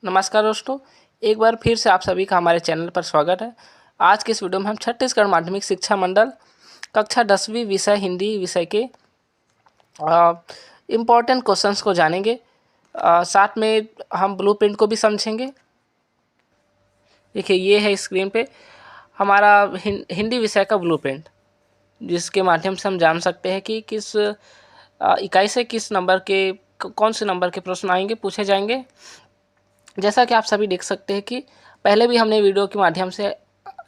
नमस्कार दोस्तों, एक बार फिर से आप सभी का हमारे चैनल पर स्वागत है। आज के इस वीडियो में हम छत्तीसगढ़ माध्यमिक शिक्षा मंडल कक्षा 10वीं विषय हिंदी विषय के इम्पोर्टेंट क्वेश्चंस को जानेंगे। साथ में हम ब्लूप्रिंट को भी समझेंगे। देखिए, ये है स्क्रीन पे हमारा हिंदी विषय का ब्लूप्रिंट, जिसके माध्यम से हम जान सकते हैं कि किस इकाई से किस नंबर के कौन से नंबर के प्रश्न आएंगे, पूछे जाएंगे। जैसा कि आप सभी देख सकते हैं कि पहले भी हमने वीडियो के माध्यम से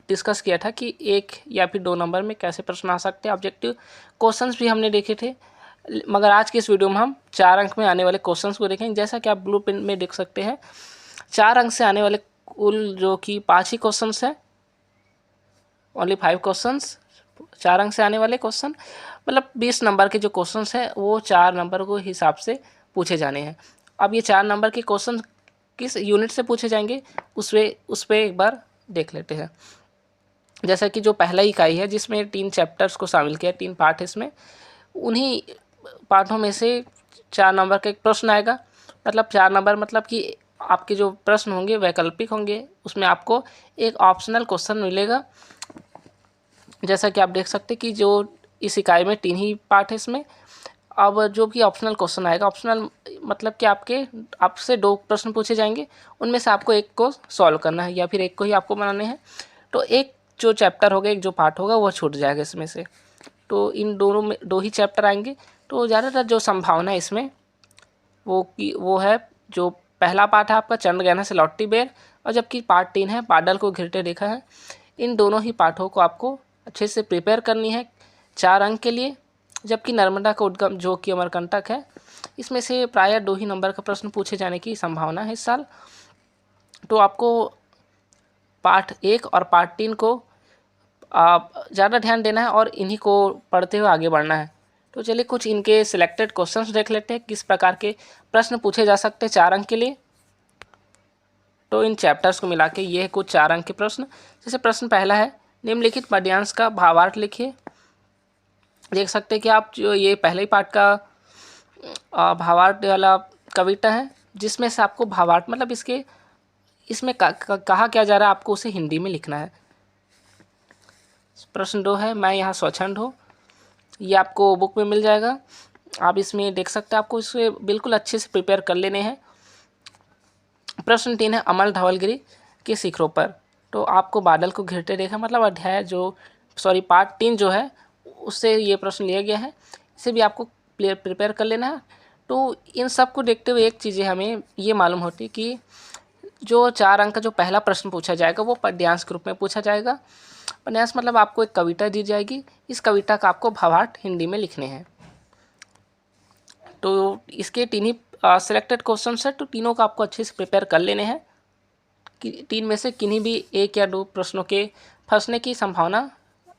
डिस्कस किया था कि 1 या फिर 2 नंबर में कैसे प्रश्न आ सकते हैं। ऑब्जेक्टिव क्वेश्चंस भी हमने देखे थे, मगर आज की इस वीडियो में हम 4 अंक में आने वाले क्वेश्चंस को देखेंगे। जैसा कि आप ब्लूप्रिंट में देख सकते हैं, 4 अंक से आने वाले कुल जो कि 5 ही क्वेश्चंस हैं। ओनली 5 क्वेश्चंस, 4 अंक से आने वाले क्वेश्चन, मतलब 20 नंबर के जो क्वेश्चंस हैं वो 4 नंबर को हिसाब से पूछे जाने हैं। अब ये 4 नंबर के क्वेश्चन किस यूनिट से पूछे जाएंगे उस पर एक बार देख लेते हैं। जैसा कि जो पहला इकाई है जिसमें 3 चैप्टर्स को शामिल किया, 3 पार्ट है इसमें, उन्हीं पार्टों में से 4 नंबर का एक प्रश्न आएगा। मतलब 4 नंबर मतलब कि आपके जो प्रश्न होंगे वैकल्पिक होंगे, उसमें आपको एक ऑप्शनल क्वेश्चन मिलेगा। जैसा कि आप देख सकते हैं कि जो इस इकाई में 3 ही पार्ट है इसमें। अब जो भी ऑप्शनल क्वेश्चन आएगा, ऑप्शनल मतलब कि आपसे 2 प्रश्न पूछे जाएंगे, उनमें से आपको एक को सॉल्व करना है या फिर एक को ही आपको बनाने हैं। तो एक जो चैप्टर होगा, एक जो पार्ट होगा वो छूट जाएगा इसमें से। तो इन दोनों में 2 ही चैप्टर आएंगे। तो ज़्यादातर जो संभावना है इसमें वो है, जो पहला पार्ट है आपका चंद्र गहना से लौटती बेर, और जबकि पार्ट 3 है बादल को घिरते देखा है। इन दोनों ही पाठों को आपको अच्छे से प्रिपेयर करनी है 4 अंक के लिए। जबकि नर्मदा का उद्गम जो कि अमरकंटक है, इसमें से प्रायः 2 ही नंबर का प्रश्न पूछे जाने की संभावना है इस साल। तो आपको पार्ट 1 और पार्ट 3 को ज़्यादा ध्यान देना है और इन्हीं को पढ़ते हुए आगे बढ़ना है। तो चलिए कुछ इनके सिलेक्टेड क्वेश्चंस देख लेते हैं, किस प्रकार के प्रश्न पूछे जा सकते हैं 4 अंक के लिए। तो इन चैप्टर्स को मिला के ये है कुछ 4 अंक के प्रश्न। जैसे प्रश्न पहला है, निम्नलिखित पद्यांश का भावार्थ लिखिए। देख सकते हैं कि आप जो ये पहले ही पार्ट का भावार्थ वाला कविता है, जिसमें से आपको भावार्थ मतलब इसमें कहा क्या जा रहा है, आपको उसे हिंदी में लिखना है। प्रश्न 2 है, मैं यहाँ स्वच्छंद हूँ। ये आपको बुक में मिल जाएगा, आप इसमें देख सकते हैं। आपको इसे बिल्कुल अच्छे से प्रिपेयर कर लेने हैं। प्रश्न 3 है, अमल धवलगिरी के शिखरों पर। तो आपको बादल को घिरते देखा, मतलब पार्ट 3 जो है उससे ये प्रश्न लिया गया है। इसे भी आपको प्रिपेयर कर लेना है। तो इन सब को देखते हुए एक चीज़ें हमें ये मालूम होती कि जो 4 अंक का जो पहला प्रश्न पूछा जाएगा वो पद्यांश के रूप में पूछा जाएगा। पद्यांश मतलब आपको एक कविता दी जाएगी, इस कविता का आपको भावार्थ हिंदी में लिखने हैं। तो इसके 3 ही सिलेक्टेड क्वेश्चन है, तो तीनों को आपको अच्छे से प्रिपेयर कर लेने हैं कि 3 में से किन्हीं भी 1 या 2 प्रश्नों के फंसने की संभावना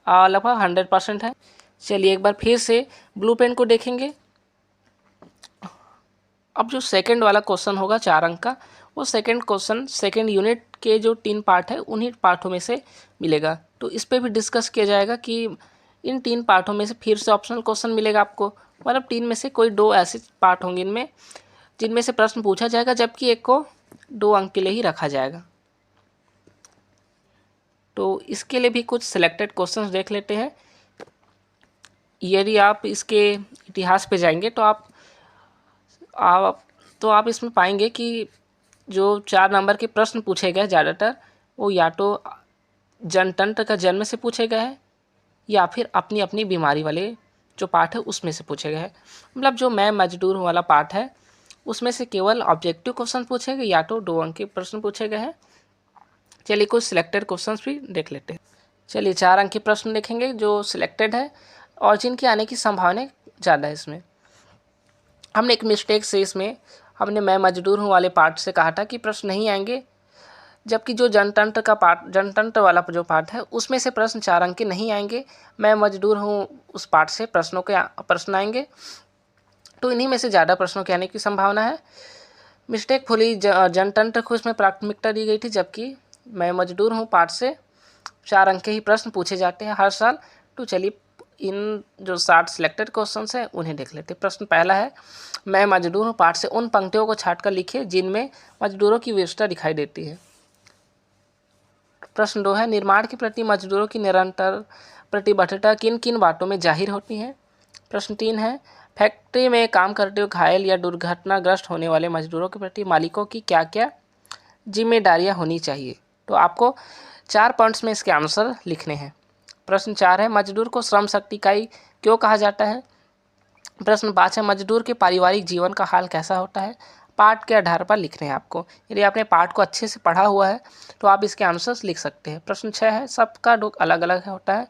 लगभग 100% है। चलिए एक बार फिर से ब्लूप्रिंट को देखेंगे। अब जो सेकंड वाला क्वेश्चन होगा 4 अंक का, वो सेकंड क्वेश्चन सेकंड यूनिट के जो 3 पार्ट है उन्हीं पार्टों में से मिलेगा। तो इस पर भी डिस्कस किया जाएगा कि इन 3 पार्टों में से फिर से ऑप्शनल क्वेश्चन मिलेगा आपको। मतलब 3 में से कोई 2 ऐसे पार्ट होंगे इनमें जिनमें से प्रश्न पूछा जाएगा, जबकि एक को 2 अंक के लिए ही रखा जाएगा। तो इसके लिए भी कुछ सिलेक्टेड क्वेश्चंस देख लेते हैं। यदि आप इसके इतिहास पे जाएंगे तो आप इसमें पाएंगे कि जो 4 नंबर के प्रश्न पूछे गए ज़्यादातर वो या तो जनतंत्र का जन्म से पूछे गए हैं या फिर अपनी अपनी बीमारी वाले जो पार्ट है उसमें से पूछे गए हैं। मतलब जो मैं मजदूर हूँ वाला पार्ट है उसमें से केवल ऑब्जेक्टिव क्वेश्चन पूछे गए या तो 2 अंक के प्रश्न पूछे गए हैं। चलिए कुछ सिलेक्टेड क्वेश्चंस भी देख लेते हैं। चलिए 4 अंक के प्रश्न देखेंगे जो सिलेक्टेड है और जिनके आने की संभावना ज़्यादा है। इसमें हमने एक मिस्टेक से इसमें हमने मैं मजदूर हूँ वाले पार्ट से कहा था कि प्रश्न नहीं आएंगे, जबकि जो जनतंत्र वाला जो पार्ट है उसमें से प्रश्न 4 अंक के नहीं आएंगे। मैं मजदूर हूँ उस पार्ट से प्रश्न आएंगे। तो इन्हीं में से ज़्यादा प्रश्नों के आने की संभावना है। मिस्टेक फुली जनतंत्र को इसमें प्राथमिकता दी गई थी, जबकि मैं मजदूर हूँ पार्ट से 4 अंक के ही प्रश्न पूछे जाते हैं हर साल। तो चलिए इन जो 60 सिलेक्टेड क्वेश्चंस हैं उन्हें देख लेते हैं। प्रश्न पहला है, मैं मजदूर हूँ पाठ से उन पंक्तियों को छांट कर लिखिए जिनमें मजदूरों की विशेषता दिखाई देती है। प्रश्न 2 है, निर्माण के प्रति मजदूरों की निरंतर प्रतिबद्धता किन किन बातों में जाहिर होती है। प्रश्न 3 है, फैक्ट्री में काम करते हुए घायल या दुर्घटनाग्रस्त होने वाले मजदूरों के प्रति मालिकों की क्या क्या जिम्मेदारियां होनी चाहिए। तो आपको 4 पॉइंट्स में इसके आंसर लिखने हैं। प्रश्न 4 है, मजदूर को श्रम शक्ति इकाई क्यों कहा जाता है। प्रश्न 5 है, मजदूर के पारिवारिक जीवन का हाल कैसा होता है। पाठ के आधार पर लिखने हैं आपको। यदि आपने पाठ को अच्छे से पढ़ा हुआ है तो आप इसके आंसर्स लिख सकते हैं। प्रश्न 6 है, सबका दुख अलग अलग होता है,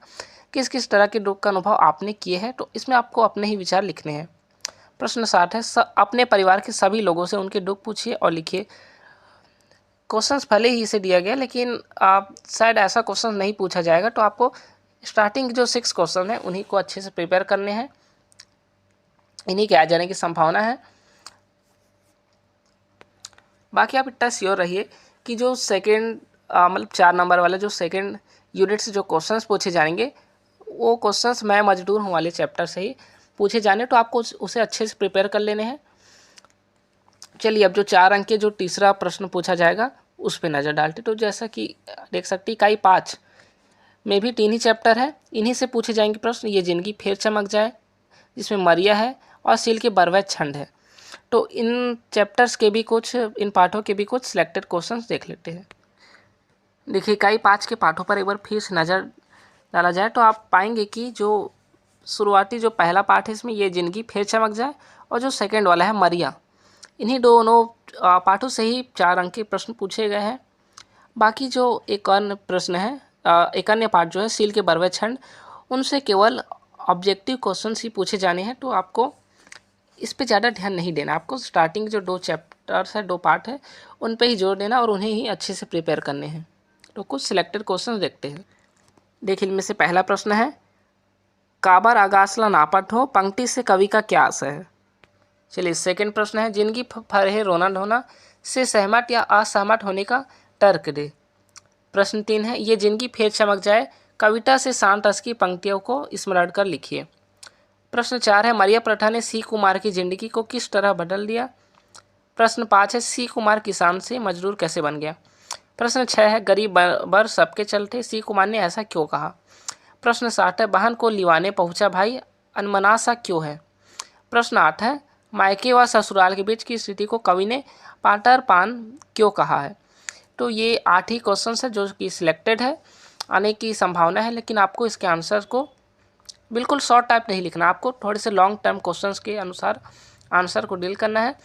किस किस तरह के दुख का अनुभव आपने किए हैं। तो इसमें आपको अपने ही विचार लिखने हैं। प्रश्न 7 है, अपने परिवार के सभी लोगों से उनके दुख पूछिए और लिखिए। क्वेश्चंस भले ही इसे दिया गया लेकिन आप शायद ऐसा क्वेश्चन नहीं पूछा जाएगा, तो आपको स्टार्टिंग जो 6 क्वेश्चन हैं उन्हीं को अच्छे से प्रिपेयर करने हैं, इन्हीं के आ जाने की संभावना है। बाकी आप इतना श्योर रहिए कि जो सेकेंड मतलब 4 नंबर वाले जो सेकेंड यूनिट से जो क्वेश्चंस पूछे जाएंगे वो क्वेश्चंस मैं मजदूर हूँ वाले चैप्टर से ही पूछे जाने, तो आपको उसे अच्छे से प्रिपेयर कर लेने हैं। चलिए अब जो 4 अंक के जो तीसरा प्रश्न पूछा जाएगा उस पर नज़र डालते। तो जैसा कि देख सकते इकाई 5 में भी 3 ही चैप्टर है, इन्हीं से पूछे जाएंगे प्रश्न। ये जिंदगी फिर चमक जाए जिसमें मरिया है और सील के बरवैच छंद है। तो इन चैप्टर्स के भी कुछ, इन पाठों के भी कुछ सिलेक्टेड क्वेश्चंस देख लेते हैं। देखिए इकाई 5 के पाठों पर एक बार फिर से नज़र डाला जाए तो आप पाएंगे कि जो शुरुआती जो पहला पाठ है इसमें ये जिंदगी फिर चमक जाए और जो सेकेंड वाला है मरिया, इन्हीं दोनों पाठों से ही 4 अंक के प्रश्न पूछे गए हैं। बाकी जो एक अन्य प्रश्न है, एक अन्य पाठ जो है सील के बरवे छंद, उनसे केवल ऑब्जेक्टिव क्वेश्चंस ही पूछे जाने हैं। तो आपको इस पे ज़्यादा ध्यान नहीं देना, आपको स्टार्टिंग जो 2 चैप्टर्स है 2 पार्ट है उन पे ही जोर देना और उन्हें ही अच्छे से प्रिपेयर करने हैं। तो कुछ सिलेक्टेड क्वेश्चंस देखते हैं। देखिए इनमें से पहला प्रश्न है, काबर आगासला नापट हो पंक्ति से कवि का क्या आशय है। चलिए सेकंड प्रश्न है, जिंदगी फरहे रोना ढोना से सहमत या असहमत होने का तर्क दे। प्रश्न 3 है, ये जिंदगी फिर चमक जाए कविता से शांत रस की पंक्तियों को स्मरण कर लिखिए। प्रश्न 4 है, मरिया प्रथा ने सी कुमार की जिंदगी को किस तरह बदल दिया। प्रश्न 5 है, सी कुमार किसान से मजदूर कैसे बन गया। प्रश्न 6 है, गरीब बर सबके चलते सी कुमार ने ऐसा क्यों कहा। प्रश्न 7 है, बहन को लिवाने पहुंचा भाई अनमना सा क्यों है। प्रश्न 8 है, मायके व ससुराल के बीच की स्थिति को कवि ने पाटर पान क्यों कहा है। तो ये 8 ही क्वेश्चन है जो कि सिलेक्टेड है, आने की संभावना है, लेकिन आपको इसके आंसर को बिल्कुल शॉर्ट टाइप नहीं लिखना, आपको थोड़े से लॉन्ग टर्म क्वेश्चंस के अनुसार आंसर को डील करना है,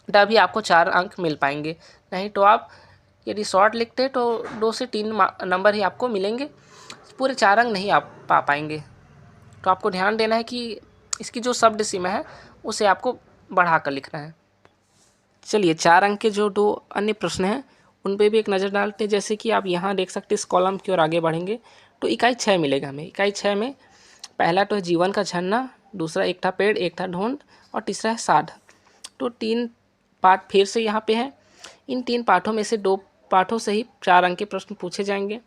तभी आपको 4 अंक मिल पाएंगे। नहीं तो आप यदि शॉर्ट लिखते तो 2 से 3 नंबर ही आपको मिलेंगे, पूरे 4 अंक नहीं आप पा पाएंगे। तो आपको ध्यान देना है कि इसकी जो शब्द सीमा है उसे आपको बढ़ा कर लिखना है। चलिए 4 अंक के जो 2 अन्य प्रश्न हैं उन पे भी एक नज़र डालते हैं। जैसे कि आप यहाँ देख सकते हैं, इस कॉलम की ओर आगे बढ़ेंगे तो इकाई 6 मिलेगा हमें। इकाई 6 में पहला तो है जीवन का झरना, दूसरा एक था पेड़, एक था ढूंढ और तीसरा है साध। तो 3 पाठ फिर से यहाँ पे हैं। इन 3 पाठों में से 2 पाठों से ही 4 अंक के प्रश्न पूछे जाएंगे।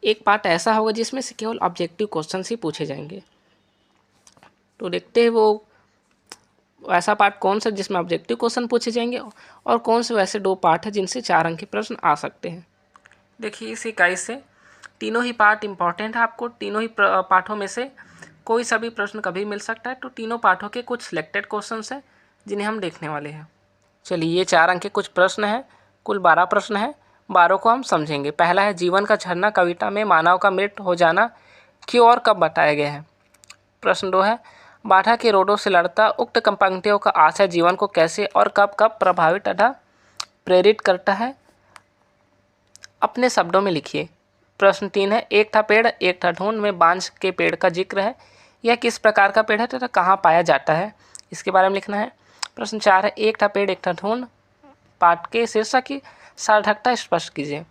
एक पाठ ऐसा होगा जिसमें से केवल ऑब्जेक्टिव क्वेश्चन ही पूछे जाएंगे। तो देखते हैं वो ऐसा पार्ट कौन सा जिसमें ऑब्जेक्टिव क्वेश्चन पूछे जाएंगे और कौन से वैसे 2 पार्ट हैं जिनसे 4 अंक के प्रश्न आ सकते हैं। देखिए इस इकाई से तीनों ही पार्ट इंपॉर्टेंट है, आपको तीनों ही पाठों में से कोई सा भी प्रश्न कभी मिल सकता है। तो तीनों पाठों के कुछ सिलेक्टेड क्वेश्चंस हैं जिन्हें हम देखने वाले हैं। चलिए ये 4 अंक के कुछ प्रश्न हैं, कुल 12 प्रश्न हैं, 12 को हम समझेंगे। पहला है, जीवन का झरना कविता में मानव का मृत हो जाना क्यों और कब बताया गया है। प्रश्न 2 है, बाधा के रोडों से लड़ता उक्त पंक्तियों का आशय जीवन को कैसे और कब कब प्रभावित तथा प्रेरित करता है, अपने शब्दों में लिखिए। प्रश्न 3 है, एक था पेड़ एक था ढूंढ में बांझ के पेड़ का जिक्र है, यह किस प्रकार का पेड़ है तथा कहाँ पाया जाता है, इसके बारे में लिखना है। प्रश्न 4 है, एक था पेड़ एक था ढूंढ पाठ के शीर्षक की सार्थकता स्पष्ट कीजिए।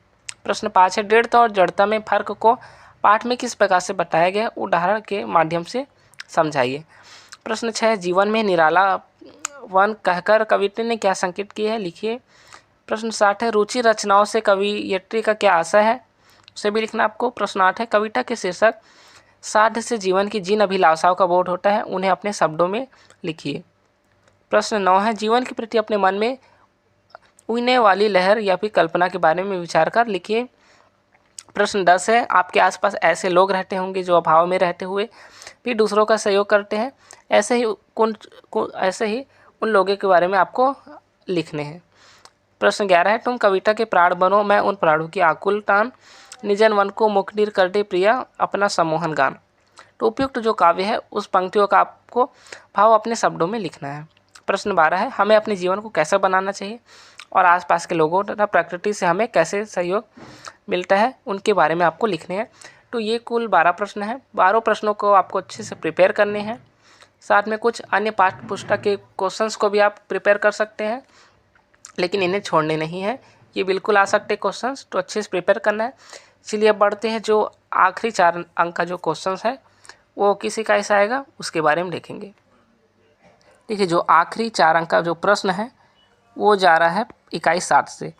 प्रश्न 5 है, दृढ़ता और जड़ता में फर्क को पाठ में किस प्रकार से बताया गया, उदाहरण के माध्यम से समझाइए। प्रश्न 6 है, जीवन में निराला वन कहकर कवित्री ने क्या संकेत किया है, लिखिए। प्रश्न 7 है, रुचि रचनाओं से कवियत्री का क्या आशय है, उसे भी लिखना आपको। प्रश्न 8 है, कविता के शीर्षक साध्य से जीवन की जिन अभिलाषाओं का बोध होता है उन्हें अपने शब्दों में लिखिए। प्रश्न 9 है, जीवन के प्रति अपने मन में उड़ने वाली लहर या फिर कल्पना के बारे में विचार कर लिखिए। प्रश्न 10 है, आपके आसपास ऐसे लोग रहते होंगे जो अभाव में रहते हुए भी दूसरों का सहयोग करते हैं, ऐसे ही उन लोगों के बारे में आपको लिखने हैं। प्रश्न 11 है, तुम कविता के प्राण बनो, मैं उन प्राणों की आकुल तान, निजन मन को मुखनिर कर दे प्रिया अपना सम्मोहन गान। तो उपयुक्त जो काव्य है उस पंक्तियों का आपको भाव अपने शब्दों में लिखना है। प्रश्न 12 है, हमें अपने जीवन को कैसे बनाना चाहिए और आसपास के लोगों तथा प्रकृति से हमें कैसे सहयोग मिलता है उनके बारे में आपको लिखने हैं। तो ये कुल 12 प्रश्न हैं। 12 प्रश्नों को आपको अच्छे से प्रिपेयर करने हैं। साथ में कुछ अन्य पाठ्य पुस्तक के क्वेश्चंस को भी आप प्रिपेयर कर सकते हैं, लेकिन इन्हें छोड़ने नहीं है, ये बिल्कुल आ सकते क्वेश्चंस, तो अच्छे से प्रिपेयर करना है। चलिए अब बढ़ते हैं, जो आखिरी 4 अंक का जो क्वेश्चंस है वो किसी का ऐसा आएगा उसके बारे में देखेंगे। देखिए, जो आखिरी 4 अंक का जो प्रश्न है वो जा रहा है इकाई 7 से।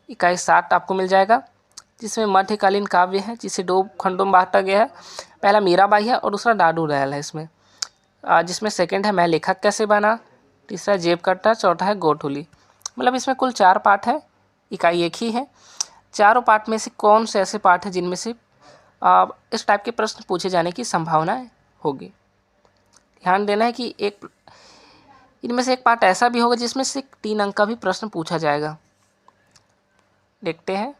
इकाई 7 आपको मिल जाएगा, जिसमें मध्यकालीन काव्य है जिसे 2 खंडों में बांटा गया है। पहला मीराबाई है और दूसरा डाडू दयाल है इसमें। जिसमें सेकंड है मैं लेखक कैसे बना, तीसरा जेब कट्टा, चौथा है गोठुली। मतलब इसमें कुल 4 पार्ट है, इकाई एक ही है। चारों पार्ट में से कौन से ऐसे पार्ट हैं जिनमें से इस टाइप के प्रश्न पूछे जाने की संभावना होगी। ध्यान देना है कि इनमें से एक पार्ट ऐसा भी होगा जिसमें से 3 अंक का भी प्रश्न पूछा जाएगा। देखते हैं।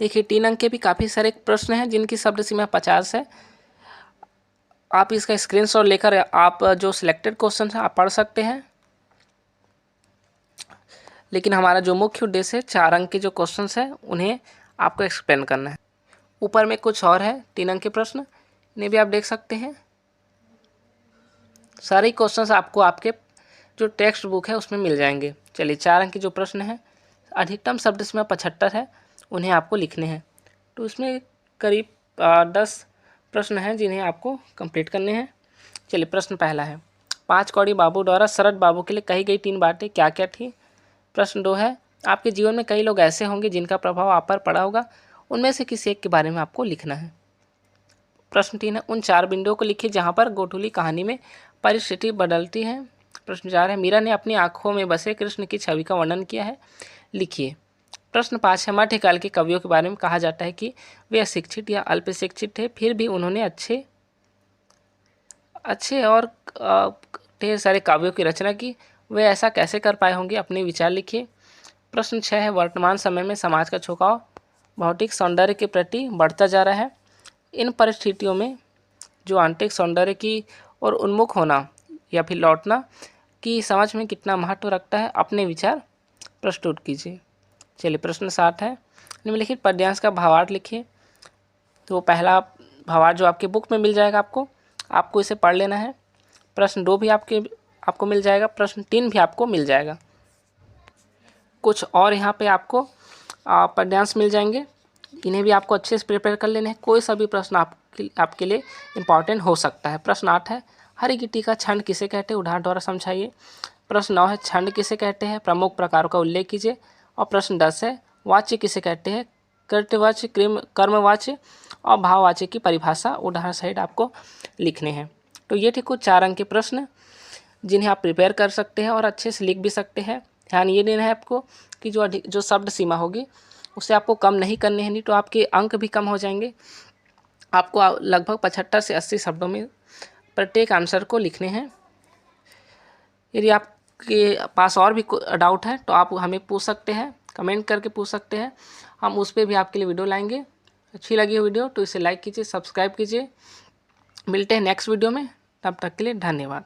देखिए, 3 अंक के भी काफ़ी सारे प्रश्न हैं जिनकी शब्द सीमा 50 है। आप इसका स्क्रीनशॉट लेकर आप जो सिलेक्टेड क्वेश्चन है आप पढ़ सकते हैं, लेकिन हमारा जो मुख्य उद्देश्य है 4 अंक के जो क्वेश्चंस हैं उन्हें आपको एक्सप्लेन करना है। ऊपर में कुछ और है 3 अंक के प्रश्न, इन्हें भी आप देख सकते हैं। सारे क्वेश्चंस आपको आपके जो टेक्स्ट बुक है उसमें मिल जाएंगे। चलिए, 4 अंक के जो प्रश्न हैं, अधिकतम शब्द सीमा 75 है, उन्हें आपको लिखने हैं। तो इसमें करीब 10 प्रश्न हैं जिन्हें आपको कंप्लीट करने हैं। चलिए, प्रश्न पहला है, 5 कौड़ी बाबू द्वारा शरद बाबू के लिए कही गई 3 बातें क्या क्या थी। प्रश्न 2 है, आपके जीवन में कई लोग ऐसे होंगे जिनका प्रभाव आप पर पड़ा होगा, उनमें से किसी एक के बारे में आपको लिखना है। प्रश्न 3 है, उन 4 बिंदुओं को लिखिए जहाँ पर गोठुली कहानी में परिस्थिति बदलती है। प्रश्न 4 है, मीरा ने अपनी आंखों में बसे कृष्ण की छवि का वर्णन किया है, लिखिए। प्रश्न 5 है, मध्यकाल के कवियों के बारे में कहा जाता है कि वे अशिक्षित या अल्प शिक्षित थे, फिर भी उन्होंने अच्छे और ढेर सारे काव्यों की रचना की, वे ऐसा कैसे कर पाए होंगे, अपने विचार लिखिए। प्रश्न 6 है, वर्तमान समय में समाज का झुकाव भौतिक सौंदर्य के प्रति बढ़ता जा रहा है, इन परिस्थितियों में जो आंतरिक सौंदर्य की ओर उन्मुख होना या फिर लौटना की समझ में कितना महत्व रखता है, अपने विचार प्रस्तुत कीजिए। चलिए, प्रश्न 7 है, निम्नलिखित पद्यांश का भावार्थ लिखिए। तो पहला भावार्थ जो आपके बुक में मिल जाएगा, आपको इसे पढ़ लेना है। प्रश्न 2 भी आपको मिल जाएगा, प्रश्न 3 भी आपको मिल जाएगा। कुछ और यहाँ पे आपको पद्यांश मिल जाएंगे, इन्हें भी आपको अच्छे से प्रिपेयर कर लेने हैं। कोई सा भी प्रश्न आपके लिए इम्पॉर्टेंट हो सकता है। प्रश्न 8 है, हरी गिट्टी का छंद किसे कहते हैं, उदाहरण द्वारा समझाइए। प्रश्न 9 है, छंद किसे कहते हैं, प्रमुख प्रकारों का उल्लेख कीजिए। और प्रश्न 10 है, वाच्य किसे कहते हैं, कृत्यवाच्य, कर्मवाच्य और भाववाच्य की परिभाषा उदाहरण सहित आपको लिखने हैं। तो ये थे कुछ 4 अंक के प्रश्न जिन्हें आप प्रिपेयर कर सकते हैं और अच्छे से लिख भी सकते हैं। ध्यान ये देना है आपको कि जो शब्द सीमा होगी उसे आपको कम नहीं करने हैं, नहीं तो आपके अंक भी कम हो जाएंगे। आपको लगभग 75 से 80 शब्दों में प्रत्येक आंसर को लिखने हैं। यदि आपके पास और भी डाउट है तो आप हमें पूछ सकते हैं, कमेंट करके पूछ सकते हैं, हम उस पर भी आपके लिए वीडियो लाएंगे। अच्छी लगी वीडियो तो इसे लाइक कीजिए, सब्सक्राइब कीजिए। मिलते हैं नेक्स्ट वीडियो में, तब तक के लिए धन्यवाद।